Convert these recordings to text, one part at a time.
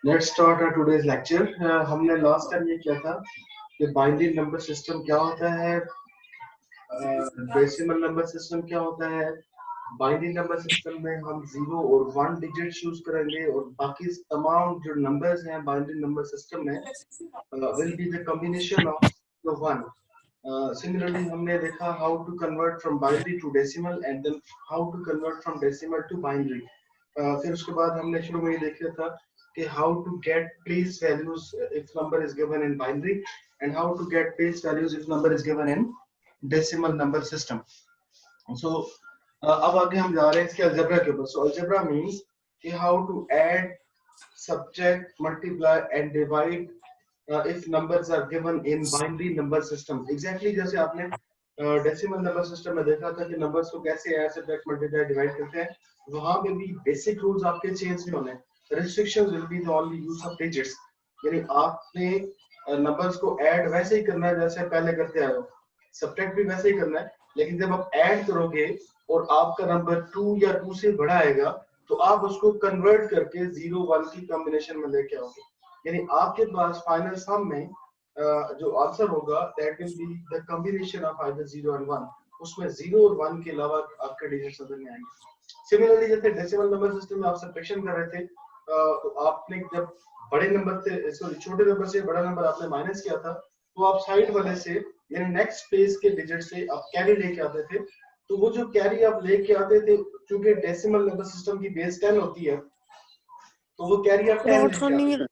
Let's start our today's lecture. हमने last time ये किया था कि बाइनरी नंबर सिस्टम क्या होता है, डेसिमल नंबर सिस्टम क्या होता है। बाइनरी नंबर सिस्टम में हम 0 और 1 डिजिट यूज करेंगे और बाकी तमाम जो नंबर्स हैं बाइनरी नंबर सिस्टम में will be the combination of the one. Similarly, हमने देखा how to convert from binary to decimal and then how to convert from decimal to binary. फिर उसके बाद हमने शुरू में ये देखा था कि how to get place values if number is given in binary and how to get place values if number is given in decimal number system. So अब आगे हम जा रहे हैं इसके अलजेब्रा के ऊपर. So algebra means कि how to add, subtract, multiply and divide if numbers are given in binary number system. Exactly जैसे आपने डेसिमल नंबर सिस्टम में देखा था कि नंबर्स को कैसे ऐड सब्ट्रैक्ट मल्टीप्लाई डिवाइड करते हैं, वहां पे भी बेसिक रूल्स आपके चेंज नहीं होने. Restrictions will be the only use of digits. यानी आपने नंबर्स को ऐड वैसे ही करना है जैसे पहले करते आए हो, सब्ट्रैक्ट भी वैसे ही करना है, लेकिन जब आप ऐड करोगे और आपका नंबर 2 या 2 से बड़ा आएगा तो आप उसको कन्वर्ट करके 0 1 की कॉम्बिनेशन में लेके आओगे. यानी आपके पास फाइनल सम में जो आंसर होगा that will be the combination of either 0 and 1. उसमें 0 और 1 के अलावा आपके डिजिट्स नजर नहीं आएंगे. सिमिलरली जैसे डेसिमल नंबर सिस्टम में आप सब्ट्रैक्शन कर रहे थे, तो आपने जब बड़े नंबर से सॉरी छोटे नंबर से बड़ा नंबर आपने माइनस किया था तो आप साइड वाले से यानी नेक्स्ट पेज के डिजिट से आप कैरी लेके आते थे. तो वो जो कैरी आप लेके आते थे, चूंकि डेसिमल नंबर सिस्टम की बेस 10 होती है तो वो कैरी आप 10 लेके आते थे.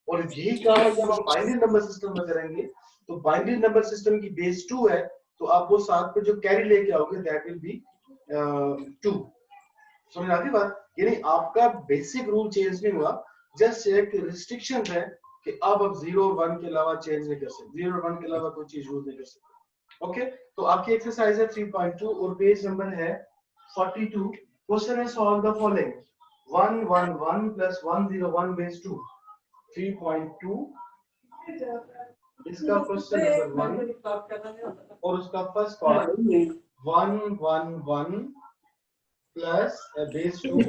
और यही काम है जब हम बाइनरी नंबर सिस्टम में करेंगे तो बाइनरी नंबर सिस्टम की बेस 2 है तो आप वो साथ पे जो कैरी लेके आओगे दैट विल बी 2. समझ आती बात. यानी आपका बेसिक रूल चेंज नहीं हुआ, जस्ट एक रिस्ट्रिक्शन है कि अब 0 और 1 के अलावा चेंज नहीं कर सकते, 0 और 1 के अलावा कोई चीज यूज नहीं कर सकते. ओके, तो आपकी एक्सरसाइज है 3.2 और पेज नंबर है 42. क्वेश्चन है solve the following 111 plus 101 base 2. 3.2 इसका क्वेश्चन नंबर 1 और उसका first part 111 plus base 2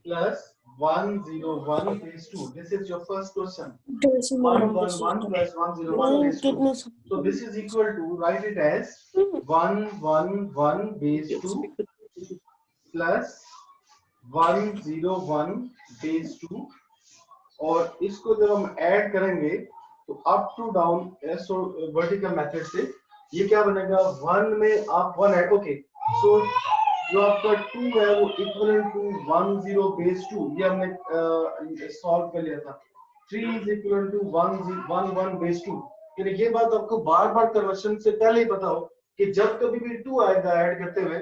plus 101 base 2. This is your first question. 111 plus 101 base 2. So this is equal to, write it as 111 base 2 plus 101 base 2. और इसको जब हम add करेंगे तो up to down vertical method से ये क्या बनेगा, 1 में आप 1 ऐड. ओके, सो जो आपका 2 है वो इक्विवेलेंट टू 10 बेस 2, ये हमने सॉल्व कर लिया था. 3 इज इक्विवेलेंट टू 11 बेस 2. यानी ये बात आपको बार बार कन्वर्शन से पहले ही पता हो कि जब कभी भी 2 आएगा ऐड करते हुए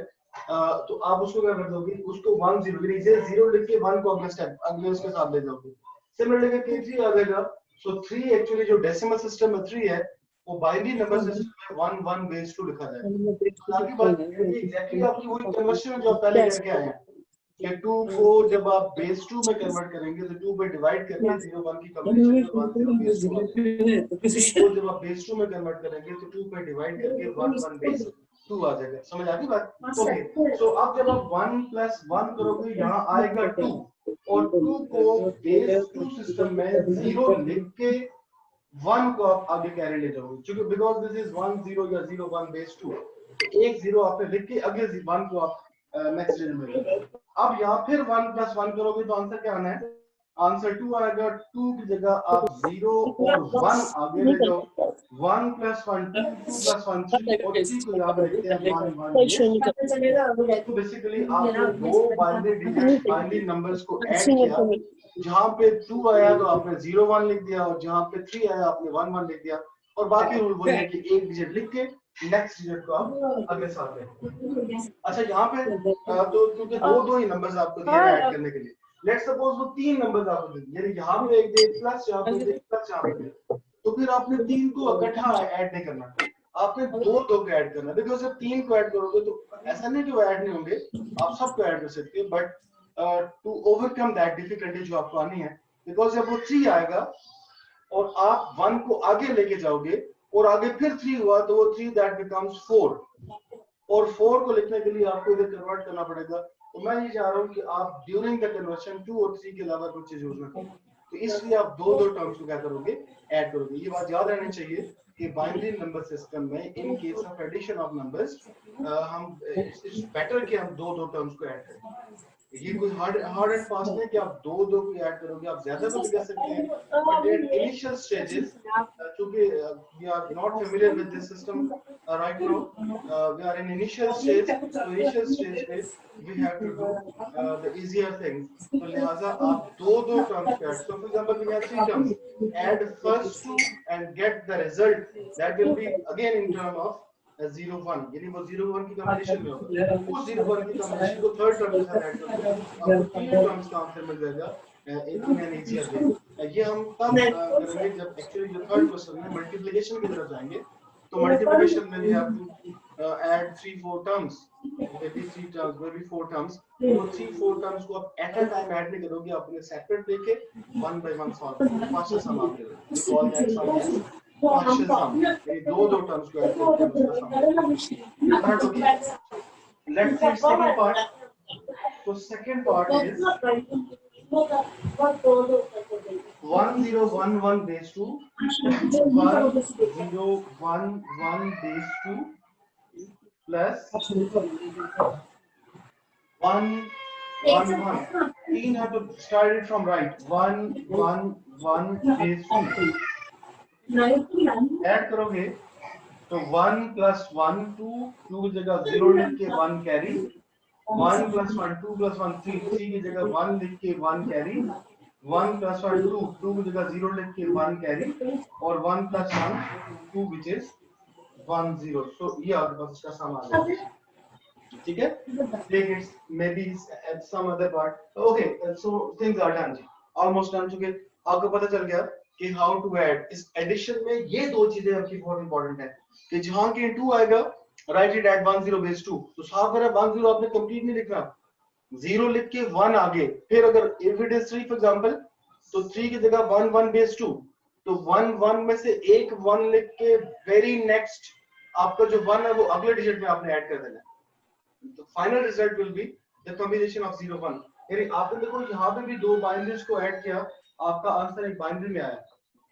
तो आप उसको क्या कर दोगे, उसको 10 यानी 0 लिख के 1 को अगले स्टेप अगले उसके साथ ले जाओगे. सिमिलरली K3 आ जाएगा. सो 3 एक्चुअली जो डेसिमल सिस्टम में 3 है वो बाइनरी नंबर सिस्टम में 1 1 बेस 2 लिखा जाएगा. आगे बात ये एग्जैक्टली आपकी वही कन्वर्शन है जो आप पहले करके आए हैं कि 2 को जब आप बेस 2 में कन्वर्ट करेंगे तो 2 पे डिवाइड करके 0 1 की कॉम्बिनेशन में 1 0 बेस 2 आ जाएगा. 3 को जब आप बेस 2 में कन्वर्ट करेंगे तो 2 पे डिवाइड करके 1 1 बेस 2 आ जाएगा. समझ आ गई बात. ओके, सो अब जब आप 1 प्लस 1 करोगे यहाँ आएगा 2 और 2 को बेस 2 सिस्टम में 0 लिख के 1 को आप आगे कैरी ले जाओगे, क्योंकि बिकॉज दिस इज 1 0 या 0 1 बेस 2 तो एक 0 आपने लिख के अगले 1 को आप नेक्स्ट डिजिट में ले. अब यहाँ फिर 1 प्लस 1 करोगे तो आंसर क्या आना है, आंसर 2 आएगा. 2 की जगह आप 0 और 1 आगे ले जाओ. 1 प्लस 1 2, 2 प्लस 1 3 और 3 को याद रखते हैं 1 1 ये. तो बेसिकली आपने दो बाइनरी डिजिट्स बाइनरी नंबर्स को ऐड किया. जहां पे 2 आया तो आपने 0 1 लिख दिया और जहां पे 3 आया आपने 1 1 लिख दिया. और बाकी रूल वही है कि एक डिजिट लिख के नेक्स्ट डिजिट को आप अगले साथ लें. अच्छा, यहाँ पे तो क्योंकि दो ही नंबर्स आपको दिए हैं ऐड करने के लिए, लेट्स सपोज वो 3 नंबर्स आपको दे दिए, यानी यहाँ पे एक दे प्लस यहाँ पे दे प्लस यहाँ पे दे, तो फिर आपने 3 को इकट्ठा ऐड नहीं करना, आपने दो को ऐड करना. बिकॉज जब 3 को ऐड करोगे तो ऐसा नहीं कि वो ऐड नहीं होंगे, आप सबको ऐड कर सकते हो. But to overcome that difficulty जो आपको आनी है, बिकॉज जब वो 3 आएगा और आप 1 को आगे लेके जाओगे और आगे फिर 3 हुआ तो वो 3 दैट बिकम्स 4 और 4 को लिखने के लिए आपको इधर कन्वर्ट करना पड़ेगा. तो मैं ये चाह रहा हूँ कि आप ड्यूरिंग द कन्वर्शन 2 और 3 के अलावा कुछ चीज यूज ना करें. तो इसलिए आप दो दो टर्म्स को क्या करोगे, ऐड करोगे। ये बात याद रहनी चाहिए कि बाइनरी नंबर सिस्टम में in case of addition of numbers हम इट्स बेटर कि हम दो दो टर्म्स को ऐड करें। ये कोई हार्ड एंड फास्ट नहीं कि आप दो दो को ऐड करोगे, आप ज्यादा को भी कर सकते हैं, बट एट इनिशियल स्टेजेस क्योंकि we are not familiar with this system right now, we are in initial stage, तो इनिशियल स्टेज पे we have to do the easier things, तो लिहाजा आप दो दो टर्म्स को add, so for example we have three terms, add first two and get the result that will be again in term of 0 1, यानी वो 0 1 की कॉम्बिनेशन में होगा, उस 0 1 की कॉम्बिनेशन को थर्ड टर्म के साथ ऐड करोगे, आपको तीन टर्म्स का आंसर मिल जाएगा इन एन इजियर वे। ये हम तब करेंगे जब एक्चुअली जो थर्ड क्वेश्चन में मल्टीप्लिकेशन की तरफ जाएंगे, तो मल्टीप्लिकेशन में we have to add 3 4 terms, maybe 3 terms, maybe 4 terms, वो 3 4 terms को आप एट अ टाइम ऐड नहीं करोगे, आपने सेपरेट लेके वन बाय वन सॉल्व करोगे, पार्शियल सम आप ले लो, we call that sum as partial sum, ये दो दो टर्म्स को ऐड करके हम उसका सम करते हैं। लेट्स सी सेकंड पार्ट, तो second part is 1011 base 2 1011 base 2 plus 1 1 1, तीन है तो start it from right, 1 1 1 base 2 add करोगे तो 1 plus 1 2 2 की जगह 0 लिख के 1 कैरी, 1 plus 1 2 plus 1 3 3 की जगह 1 लिख के 1 कैरी, 1 plus 1 2 2 की जगह 0 लिख के 1 कैरी, और 1 plus 1 2 which is 1 0, so ये आपके पास इसका सम आ जाएगा, ठीक है। take it maybe at some other part, okay, so things are done, almost done चुके, आपको पता चल गया कि how to add। इस एडिशन में ये दो चीजें आपकी बहुत इंपॉर्टेंट है कि जहां के 2 आएगा राइट इट एट 10 base 2, तो साफ है 10 आपने कंप्लीट नहीं लिखना, 0 लिख के 1 आगे, फिर अगर if it is 3 for example, तो 3 की जगह 1 1 base 2, तो 1 1 में से एक 1 लिख के वेरी नेक्स्ट आपका जो 1 है वो अगले डिजिट में आपने ऐड कर देना है, तो final result will be the combination of 0 1, यानी आपने देखो यहाँ पे भी दो बाइनरीज को ऐड किया, आपका आंसर एक बाइनरी में आया,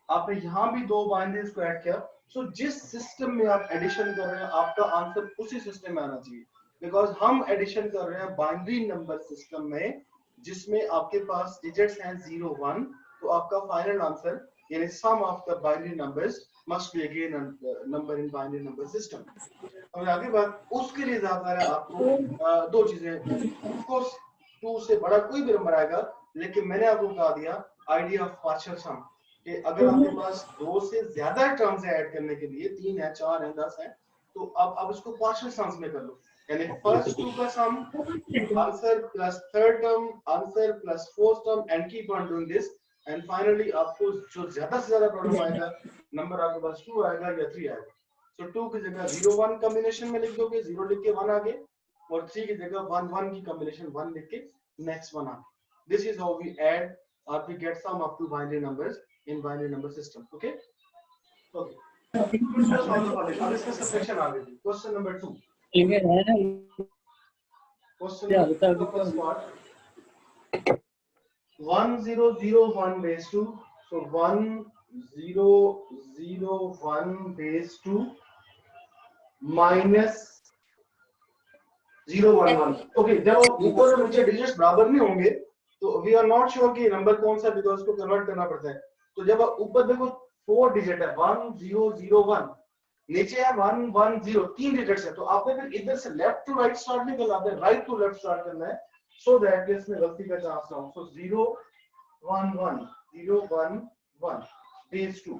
आपने यहाँ भी दो बाइनरीज को ऐड किया, सो जिस सिस्टम में आप एडिशन कर रहे हैं आपका आंसर उसी सिस्टम में आना चाहिए, बिकॉज हम एडिशन कर रहे हैं बाइनरी नंबर सिस्टम में जिसमें आपके पास डिजिट्स हैं 0 1, तो आपका फाइनल आंसर यानी sum of the binary numbers must be again number in binary number system. और आगे बात उसके लिए ज्यादा है आपको दो चीजें, ऑफ कोर्स 2 से बड़ा कोई भी नंबर आएगा, लेकिन मैंने आपको बता दिया आइडिया ऑफ पार्शियल सम कि अगर आपके पास 2 से ज्यादा टर्म्स है ऐड करने के लिए, 3 है 4 है 10 है, तो अब इसको पार्शियल सम्स में कर लो, यानी फर्स्ट 2 का sum answer plus third term answer plus fourth term and keep on doing this, and finally आपको जो ज्यादा से ज्यादा प्रॉब्लम आएगा नंबर आपके पास 2 आएगा या 3 आएगा, सो 2 की जगह 0 1 कॉम्बिनेशन में लिख दोगे, 0 लिख के 1 आगे, और 3 की जगह 1 1 की कॉम्बिनेशन 1 लिख के नेक्स्ट 1 आगे, this is how we add or we get sum of two binary numbers in binary number system, okay अब इसका subtraction आ गई, question number 2, question number first part 1001 base 2, so 1001 base 2 minus 011, okay, जब ऊपर और नीचे digits बराबर नहीं होंगे तो वी आर नॉट श्योर कि नंबर कौन सा, बिकॉज उसको कन्वर्ट करना पड़ता है, तो जब ऊपर देखो 4 डिजिट है 1001, नीचे है 110, 3 डिजिट्स है, तो आपने फिर इधर से लेफ्ट टू राइट स्टार्ट नहीं करना, आपने राइट टू लेफ्ट स्टार्ट करना है, सो दैट इसमें गलती का चांस ना हो, सो 011 011 बेस 2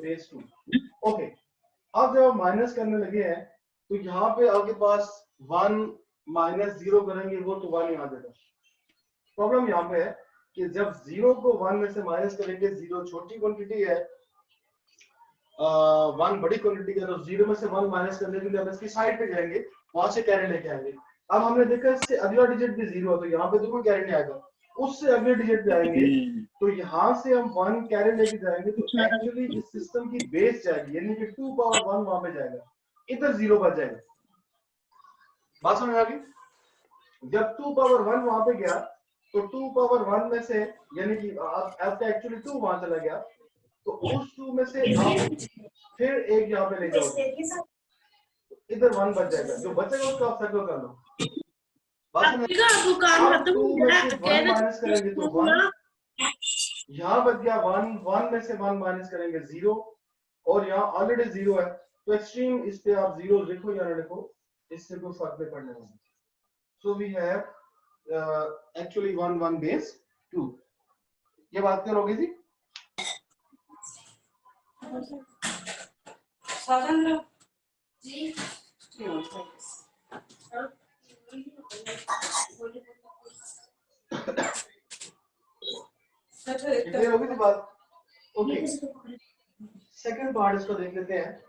बेस 2, ओके। अब जब माइनस करने लगे हैं तो यहाँ पे आपके पास 1 माइनस 0 करेंगे वो तो 1 यहाँ देगा, प्रॉब्लम यहाँ पे है कि जब 0 को 1 में से माइनस करेंगे, 0 छोटी क्वांटिटी है 1 बड़ी क्वांटिटी है, तो 0 में से 1 माइनस करने के लिए हम इसकी साइड पे जाएंगे, वहां से कैरी लेके आएंगे, अब हमने देखा इससे अगला डिजिट भी 0 है तो यहाँ पे तो कोई कैरी नहीं आएगा, उससे अगले डिजिट पे आएंगे तो यहाँ से हम 1 कैरी लेके जाएंगे, तो एक्चुअली इस सिस्टम की बेस जाएगी, यानी कि 2 पावर 1 वहां पे जाएगा, इधर 0 बच जाएगा, बात समझ आ गई? जब 2 पावर 1 वहां पे गया तो 2 पावर 1 में से यानी कि आपका एक्चुअली 2 वहां चला गया, तो उस 2 में से आप फिर एक यहाँ पे ले जाओगे, इधर 1 बच जाएगा, जो बचेगा उसको आप सर्कल कर लो। बात समझ? आप 2 में से 1 माइनस करेंगे तो 1, यहाँ बच गया 1, 1 में से 1 माइनस करेंगे 0, और यहाँ ऑलरेडी 0 है, तो एक्सट्रीम इस पे आप 0 लिखो या ना लिखो, इससे कोई फर्क नहीं पड़ने वाला। So we have actually 1 1 base 2। ये बात क्लियर होगी जी? जी क्लियर होगी जी बात? ओके, सेकंड पार्ट इसको देख लेते हैं।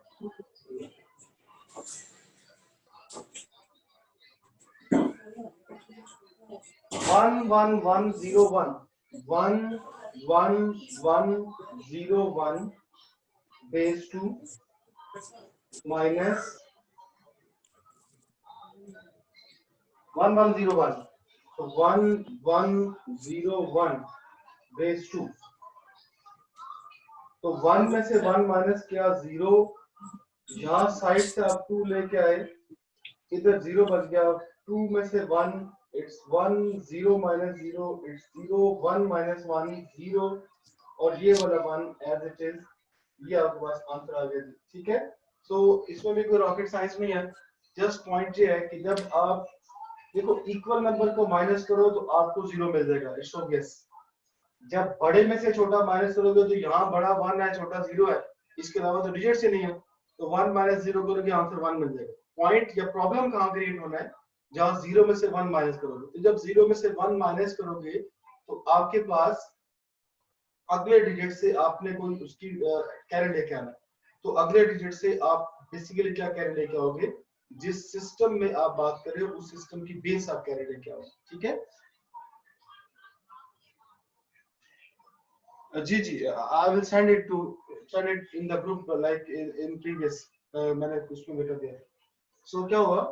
1 1 1 0 1 1 1 1 0 1 base 2 minus 1 1 0 1, so 1 1 0 1 base 2, तो 1 में से 1 माइनस किया 0, यहाँ साइड से आप 2 लेके आए, इधर 0 बच गया, 2 में से 1, it's 1 0 minus 0, it's 0 1 minus 1 0, और ये वाला 1 as it is, ये आपके पास आंसर आ गया। ठीक है, सो इसमें भी कोई रॉकेट साइंस नहीं है, जस्ट पॉइंट ये है कि जब आप देखो इक्वल नंबर को माइनस करो तो आपको 0 मिल जाएगा, इट्स ऑब्वियस। जब बड़े में से छोटा माइनस करोगे तो यहाँ बड़ा 1 है, छोटा 0 है, इसके अलावा तो डिजिट्स ही नहीं है, तो 1 माइनस 0 करोगे आंसर 1 मिल जाएगा। पॉइंट या प्रॉब्लम कहाँ क्रिएट होना है, जहाँ 0 में से 1 माइनस करोगे, तो जब 0 में से 1 माइनस करोगे तो आपके पास अगले डिजिट से आपने कोई उसकी कैरी लेके आना है, तो अगले डिजिट से आप बेसिकली क्या कैरी लेके आओगे, जिस सिस्टम में आप बात कर रहे हो उस सिस्टम की बेस आप कैरी लेके आओगे। ठीक है जी जी, I will send it in the group like in previous, मैंने उसमें बेटा दिया। सो क्या हुआ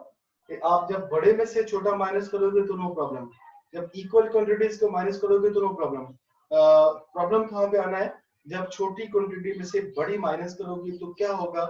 कि आप जब बड़े में से छोटा माइनस करोगे तो नो प्रॉब्लम, जब इक्वल क्वांटिटीज को माइनस करोगे तो नो प्रॉब्लम। प्रॉब्लम कहाँ पे आना है, जब छोटी क्वांटिटी में से बड़ी माइनस करोगे तो क्या होगा,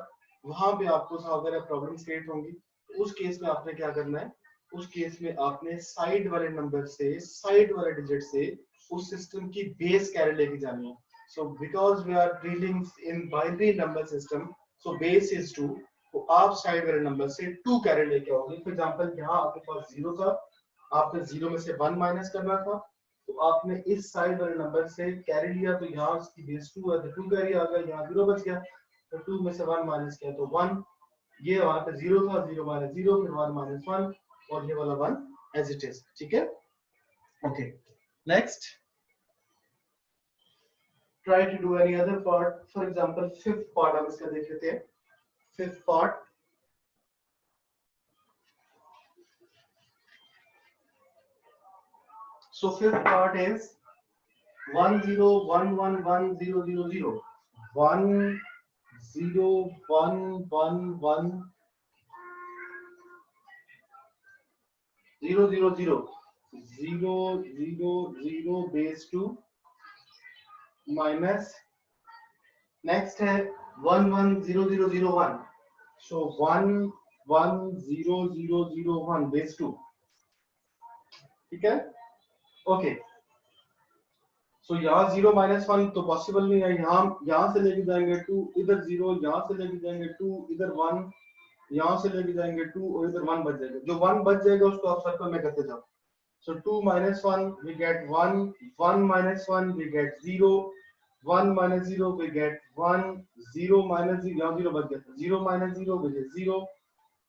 वहां पे आपको सावधान प्रॉब्लम क्रिएट होंगी। उस केस में आपने क्या करना है, उस केस में आपने साइड वाले नंबर से, साइड वाले डिजिट से उस सिस्टम की बेस कैरी लेके जानी है। So because we are dealing in binary number system, so base is 2, तो आप साइड वाले नंबर से 2 कैरी लेके आओगे। फॉर एग्जांपल यहाँ आपके पास 0 था, आपने 0 में से 1 माइनस करना था, तो आपने इस साइड वाले नंबर से कैरी लिया, तो यहाँ उसकी बेस 2 है तो 2 कैरी आ गया, यहाँ 0 बच गया, तो 2 में से 1 माइनस किया तो 1, ये वहां पे 0 था, 0 माइनस 0, फिर 1 माइनस 1, और ये वाला 1 एज इट इज। ठीक है, okay next try to do any other part, for example fifth part हम इसका देख लेते हैं। fifth part, so fifth part is 1 0 1 1 1 0 0 0 1 0 1 1 1 0 0 0 0 0 0 base 2 minus, next है 1 1 0 0 0 1, so 1 1 0 0 0 1 base 2। ठीक है, ओके, सो यहाँ 0 माइनस 1 तो पॉसिबल नहीं है, यहाँ से लेके जाएंगे 2, इधर 0, यहाँ से लेके जाएंगे 2, इधर 1, यहाँ से लेके जाएंगे 2, और इधर 1 बच जाएगा, जो 1 बच जाएगा उसको आप सर्कल में करते जाओ। सो 2 minus 1 we get 1, 1 minus 1 we get 0, 1 minus 0 we get 1, 0 minus 0, यहाँ 0 बच गया, 0 minus 0 which is 0,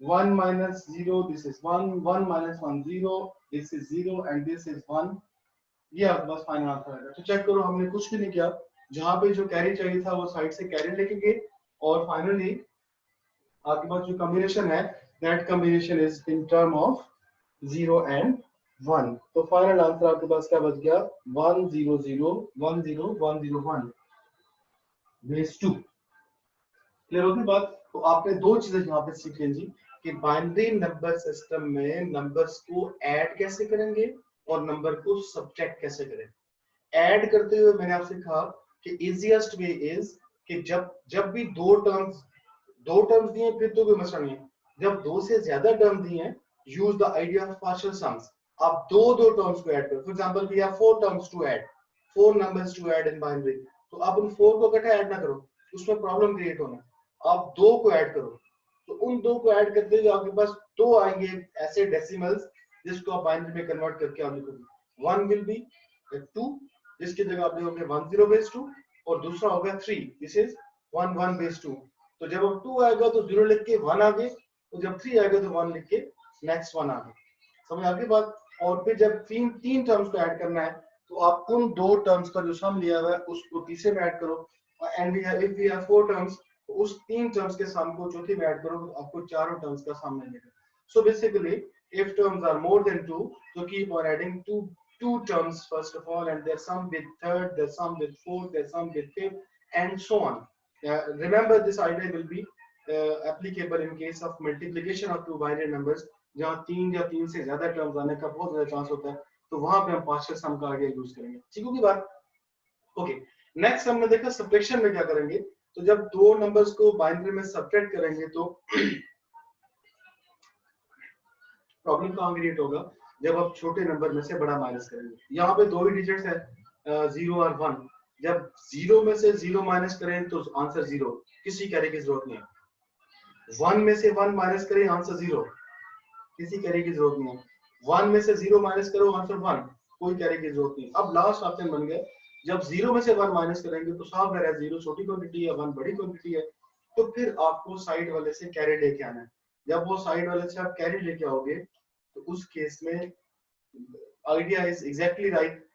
1 minus 0 this is 1, 1 minus 1 0, this is 0 and this is 1। ये आपके पास फाइनल आंसर आएगा। तो चेक करो, हमने कुछ भी नहीं किया, जहां पे जो कैरी चाहिए था वो साइड से कैरी लेके गए, और फाइनली आपके पास जो कॉम्बिनेशन है that combination is in term of 0 and 1। तो फाइनल आंसर आपके पास क्या बच गया, 1 0 0 1 0 1 0 1 बेस 2। क्लियर होगी बात? तो आपने दो चीजें यहाँ पे सीख ली जी, कि बाइनरी नंबर सिस्टम में नंबर्स को ऐड कैसे करेंगे और नंबर को सब्ट्रैक्ट कैसे करें। ऐड करते हुए मैंने आपसे कहा कि इजीएस्ट वे इज कि जब भी दो टर्म्स दिए फिर तो कोई मसला नहीं है। जब दो से ज्यादा टर्म दिए हैं, use the idea of partial sums. आप दो टर्म्स को ऐड करो। For example we have four terms to add, four numbers to add in binary. तो आप उन फोर को इकट्ठा ऐड ना करो, उसमें प्रॉब्लम क्रिएट होना। आप दो को ऐड करो। तो उन दो को ऐड करते हुए आपके पास दो आएंगे ऐसे डेसिमल्स जिसको आप बाइनरी में कन्वर्ट करके आप लिखोगे। वन विल बी 2, जिसकी जगह आप लिखोगे 10 base 2, और दूसरा होगा 3, दिस इज 11 base 2। तो जब अब 2 आएगा तो 0 लिख के 1 आगे, तो जब 3 आएगा तो 1 लिख के नेक्स्ट 1 आगे। समझ आ गई बात। और फिर जब तीन टर्म्स को ऐड करना है तो आप उन दो टर्म्स का जो सम लिया हुआ है उसको तीसरे में ऐड करो। And if we have four terms, तो उस तीन टर्म्स के सम को चौथे में ऐड करो तो आपको चारों टर्म्स का सम मिलेगा। So basically if terms are more than 2, so keep on adding two terms first of all, and there's some with third, there's some with fourth, there's some with fifth, and so on. Remember, this idea will be applicable in case of multiplication of two binary numbers, जहाँ तीन या तीन से ज्यादा terms आने का बहुत ज्यादा चांस होता है, तो वहां पे हम पार्शियल सम का आगे यूज करेंगे। ठीक होगी बात। ओके, नेक्स्ट हमने देखा सब्ट्रैक्शन में क्या करेंगे। तो जब दो नंबर्स को बाइनरी में सब्ट्रैक्ट करेंगे तो प्रॉब्लम कहां क्रिएट होगा, जब आप छोटे नंबर में से बड़ा माइनस करेंगे। यहाँ पे दो ही डिजिट्स है, 0 और 1। जब 0 में से 0 माइनस करें तो आंसर 0, किसी कैरी की जरूरत नहीं है। 1 में से 1 माइनस करें, आंसर 0, किसी कैरी की जरूरत नहीं है। 1 में से 0 माइनस करो, आंसर 1, कोई कैरी की जरूरत नहीं। अब लास्ट ऑप्शन बन गया, जब 0 में से 1 माइनस करेंगे तो साफ है 0 छोटी क्वांटिटी है, 1 बड़ी क्वांटिटी है, तो फिर आपको साइड वाले से कैरी लेके आना है। जब वो साइड वाले से आप कैरी लेके आओगे तो उस केस में idea is exactly right.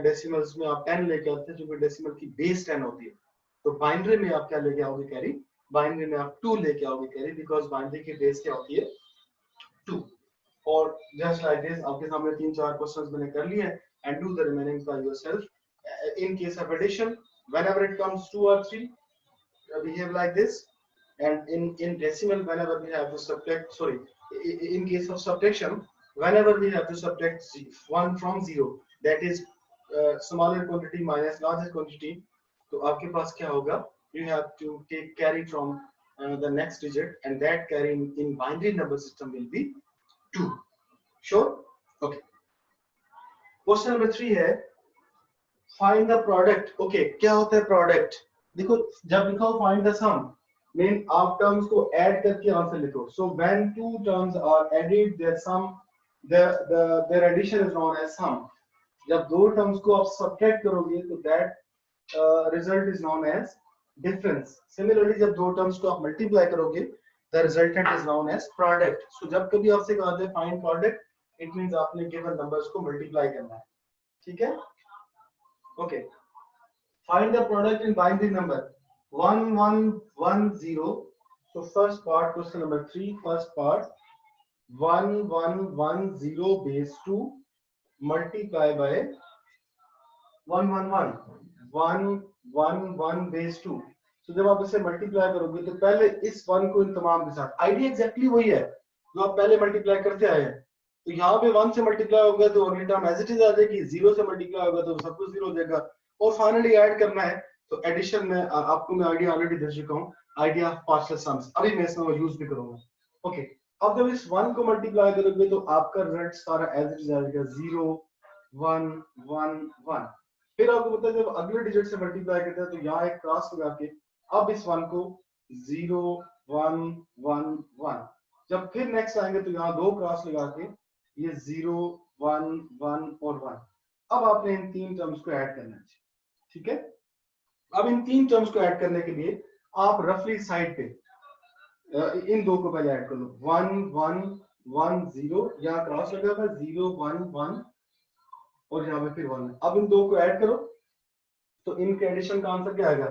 Decimals में आप 10 लेके आते हैं, क्योंकि डेसिमल की बेस 10 होती है। तो बाइनरी में आप क्या लेके आओगे कैरी, बाइनरी में आप 2 लेके आओगे कैरी, बिकॉज बाइनरी की बेस क्या होती है 2। और जस्ट लाइक दिस आपके सामने 3-4 क्वेश्चंस मैंने कर लिए हैं, and do the remaining by yourself. In case of addition, whenever it comes 2 or 3, behave like this, and in decimal whenever we have to subtract, sorry, in case of subtraction, whenever we have to subtract 1 from 0, that is smaller quantity minus larger quantity, तो आपके पास क्या होगा, you have to take carry from the next digit, and that carry in binary number system will be 2. Sure? Okay. Question number 3 है find the product. Okay, क्या होता है product. देखो जब लिखो find the sum, मीन आप terms को add करके आंसर लिखो। So when two terms are added, their sum, their addition is known as sum. जब दो टर्म्स को आप सब्ट्रैक्ट करोगे तो that result is known as difference. Similarly जब दो टर्म्स को आप मल्टीप्लाई करोगे, the resultant is known as product. So जब कभी आपसे कहा जाए फाइंड प्रोडक्ट, इट मींस आपने गिवन नंबर्स को मल्टीप्लाई करना है। ठीक है, okay. Find the product in binary number 1 1 1 0. So first part, question number 3, first part, 1 1 1 0 base 2 multiply by 1 1 1 1 1 1 base 2. So जब आप इसे मल्टीप्लाई करोगे तो पहले इस 1 को इन तमाम के साथ, आइडिया एग्जैक्टली वही है जो आप पहले मल्टीप्लाई करते आए हैं। तो यहाँ पे 1 से मल्टीप्लाई होगा तो अगली टर्म एज इट इज आ जाएगी, 0 से मल्टीप्लाई होगा तो सब कुछ 0 हो जाएगा, और फाइनली ऐड करना है। तो एडिशन में आपको मैं आइडिया ऑलरेडी दे चुका हूँ, आइडिया ऑफ पार्शियल सम्स, अभी मैं इसमें यूज भी करूंगा। ओके, अब जब इस 1 को मल्टीप्लाई करोगे तो आपका रिजल्ट सारा एज इट इज आएगा 0 1 1 1। फिर आपको पता है जब अगले डिजिट से मल्टीप्लाई करते हैं तो यहाँ एक क्रॉस लगा के अब इस 1 को 0 1 1 1, जब फिर नेक्स्ट आएंगे तो यहाँ दो क्रॉस लगा के ये 0 1 1 और 1। अब आपने इन तीन टर्म्स को ऐड करना है। ठीक है, अब इन तीन टर्म्स को ऐड करने के लिए आप रफली साइड पे इन दो को पहले ऐड कर लो, 1 1 1 0, यहाँ क्रॉस लगा हुआ 0 1 1 और यहाँ पे फिर 1। अब इन दो को ऐड करो तो इनके एडिशन का आंसर क्या आएगा,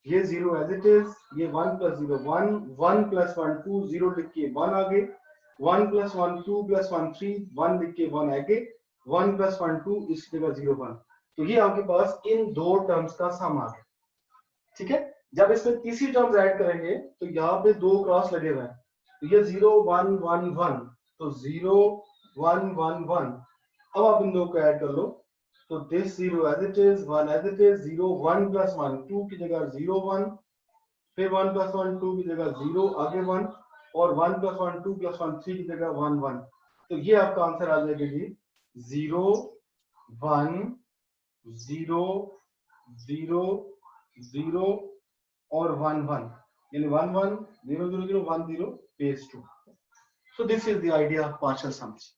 ये 0 एज इट इज, ये 1 + 0 1 1 + 1 2 0 लिख के 1 आगे, 1 + 1 2 + 1 3 1 लिख के 1 आगे, 1 + 1 2 इस जगह 0 1। तो ये आपके पास इन दो टर्म्स का सम आ गया। ठीक है, जब इसमें तीसरी टर्म्स ऐड करेंगे तो यहाँ पे दो क्रॉस लगे हुए हैं, तो ये 0 1 1 1, तो 0 1 1 1। अब आप इन दो को ऐड कर लो, तो this 0 as it is, 1 as it is, 0 1 plus 1 2 की जगह 0 1, फिर 1 प्लस 1 2 की जगह 0 आगे 1, और 1 प्लस 1 2 प्लस 1 3 की जगह 1 1। तो ये आपका आंसर आ जाएगा जी 0 1 0 0 0 और 1 1, यानी 1 1 0 0 0 1 0 base 2। So this is the idea of partial sums.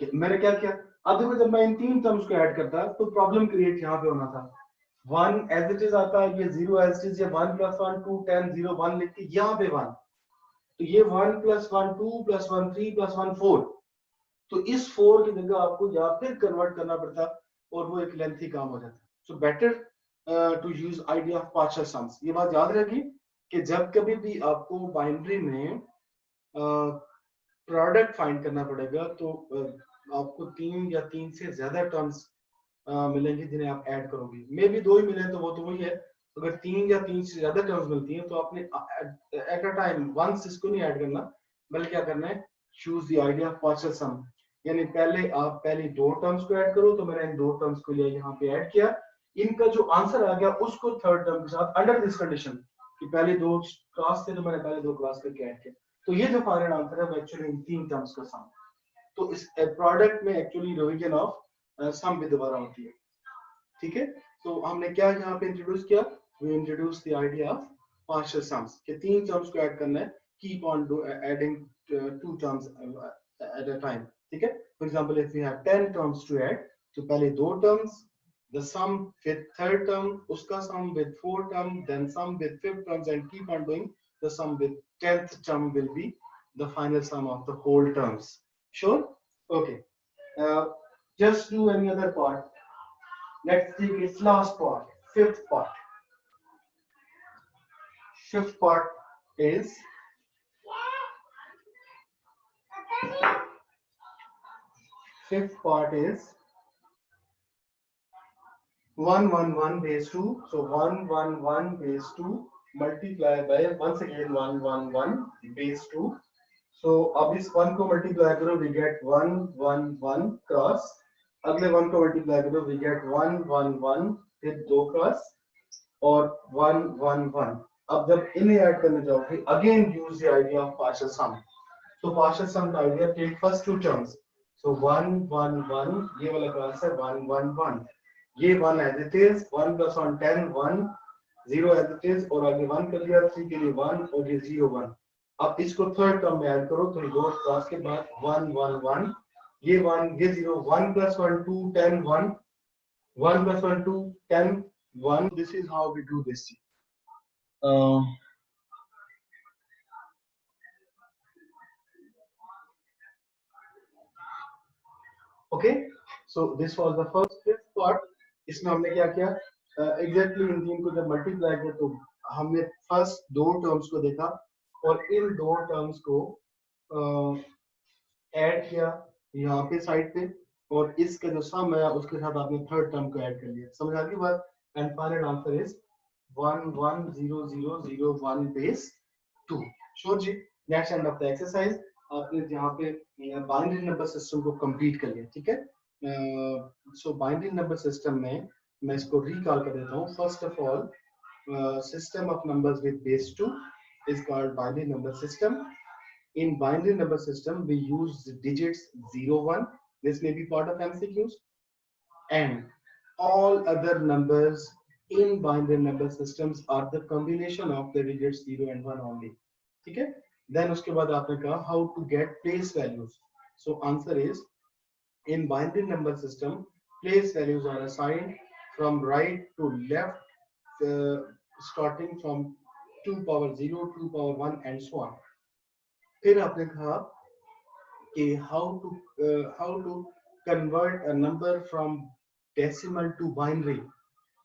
मैंने क्या किया, अब देखो जब मैं इन तीन टर्म्स को ऐड करता तो प्रॉब्लम क्रिएट यहाँ पे होना था। 1 एज इट इज आता है, ये 0 एज इट इज, ये 1 प्लस 1 2 10 0 1 लिख के यहाँ पे 1, तो ये 1 प्लस 1 2 प्लस 1 3 प्लस 1 4, तो इस 4 की जगह आपको यहाँ फिर कन्वर्ट करना पड़ता और वो एक लेंथी काम हो जाता। So better to use idea of partial sums. ये बात याद रखिए कि जब कभी भी आपको बाइनरी में प्रोडक्ट फाइंड करना पड़ेगा तो आपको 3 या 3 से ज्यादा टर्म्स मिलेंगे जिन्हें आप ऐड करोगे। मे भी 2 ही मिले तो वो तो वही है, अगर 3 या 3 से ज्यादा टर्म्स मिलती हैं तो आपने एट अ टाइम वंस इसको नहीं ऐड करना, बल्कि क्या करना है, choose the idea of partial sum. यानी पहले आप पहली दो टर्म्स को ऐड करो, तो मैंने इन दो टर्म्स को लिया यहाँ पे ऐड किया, इनका जो आंसर आ गया उसको थर्ड टर्म के साथ अंडर दिस कंडीशन कि पहले दो क्लास थे तो मैंने पहले दो क्लास करके ऐड किया, तो ये जो फाइनल आंसर है वो एक्चुअली इन तीन टर्म्स का सम। तो इस प्रोडक्ट में एक्चुअली डिवीजन ऑफ सम भी दोबारा होती है। ठीक है, तो हमने क्या यहाँ पे इंट्रोड्यूस किया, we introduce the idea of partial sums कि तीन टर्म्स को ऐड करना है, keep on adding two terms at a time. ठीक है, for example if we have 10 terms to add, तो पहले दो terms, the sum with third term, uska sum with fourth term, then sum with fifth terms, and keep on doing. The sum with 10th term will be the final sum of the whole terms. Sure? Okay. Uh, just do any other part. Let's take its last part, fifth part. Fifth part is fifth part is 111 base 2. So 111 base 2 multiply by once again 111 base 2. So अब इस 1 को multiply करो, we get 111 cross, अगले 1 को multiply करो, we get 111, फिर 2 cross और 111। अब जब इन्हें ऐड करने जाओगे, again use the idea of partial sum. So partial sum का idea, take first two terms. So 111, ये वाला क्लास है 111, ये 1 as it is, 1 plus 1 10 1 0 as it is, और आगे 1 कर लिया, 3 के लिए 1 और ये 0 1। अब इसको थर्ड टर्म में ऐड करो, तो दो क्लास के बाद 1 1 1, ये 1 ये 0, 1 plus 1 2 10 1, 1 plus 1 2 10 1। This is how we do this. Okay, so this was the first fifth part. इसमें हमने क्या किया, एग्जैक्टली इन तीन को जब मल्टीप्लाई किया तो हमने फर्स्ट दो टर्म्स को देखा और इन दो टर्म्स को ऐड किया यहाँ पे साइड पे, और इसका जो सम है उसके साथ आपने थर्ड टर्म को ऐड कर लिया। समझ आ गई बात? And final answer is 1100001 base 2। Sure जी, next end of the exercise. आपने यहाँ पे बाइनरी नंबर सिस्टम को कंप्लीट कर लिया। ठीक है, सो बाइनरी नंबर सिस्टम में मैं इसको रिकॉल कर देता हूँ। First of all, system of numbers with base 2 is called binary number system. In binary number system, we use the digits 0 1. This may be part of MCQs, and all other numbers in binary number systems are the combination of the digits 0 and 1 only. ठीक है, then उसके बाद आपने कहा how to get place values. So answer is, in binary number system, place values are assigned from right to left, starting from 2 power 0, 2 power 1 and so on. फिर आपने कहा कि how to convert a number from decimal to binary.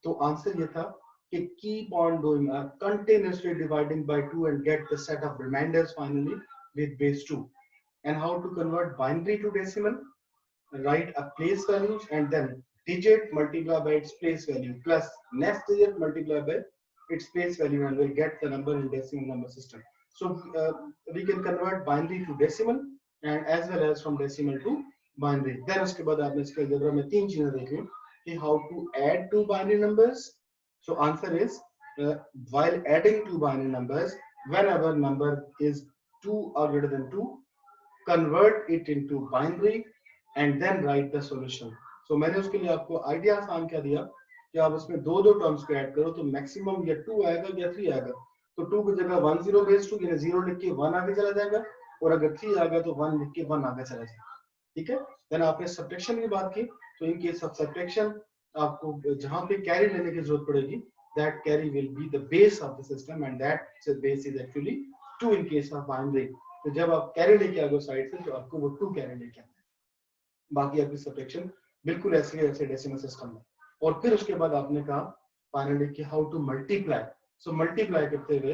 तो answer ये था कि keep on doing continuously dividing by 2 and get the set of remainders finally with base 2. And how to convert binary to decimal? Write a place values and then digit multiply by its place value plus next digit multiply by its place value, and we'll get the number in decimal number system. So we can convert binary to decimal and as well as from decimal to binary. Then उसके बाद आपने इसके algebra में तीन चीजें देखी कि how to add two binary numbers. So answer is while adding two binary numbers, whenever number is 2 or greater than 2, convert it into binary and then write the solution. So मैंने उसके लिए आपको idea आसान क्या दिया कि आप उसमें दो दो टर्म्स को ऐड करो तो मैक्सिमम या 2 आएगा या 3 आएगा. तो 2 की जगह 1 0 बेस 2 यानी 0 लिख के 1 आगे चला जाएगा और अगर 3 आ गया तो 1 लिख के 1 आगे चला जाएगा. ठीक है. देन आपने सब्ट्रैक्शन की बात की तो इन केस ऑफ सब्ट्रैक्शन आपको जहां पे कैरी लेने की जरूरत पड़ेगी that carry will be the base of the system and that base is actually 2 in case of binary. तो जब आप कैरी लेके आओगे साइड से तो आपको वो 2 कैरी लेके आना है. बाकी आपकी सब्ट्रैक्शन बिल्कुल ऐसे डेसिमल सिस्टम में. और फिर उसके बाद आपने कहा फाइनली कि how to multiply. So multiply करते हुए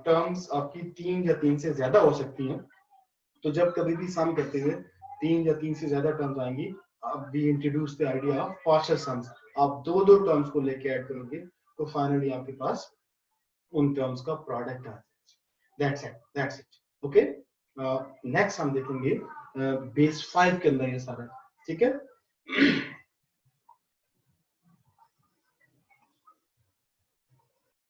टर्म्स आपकी 3 या 3 से ज्यादा हो सकती हैं. तो जब कभी भी सम करते हुए 3 या 3 से ज्यादा टर्म्स आएंगी आप we introduce the idea of partial sums. आप दो दो टर्म्स को लेके ऐड करोगे तो फाइनली आपके पास उन टर्म्स का प्रोडक्ट आ जाएगा. That's it. ओके. नेक्स्ट हम देखेंगे बेस 5 के अंदर ये सारा. ठीक है.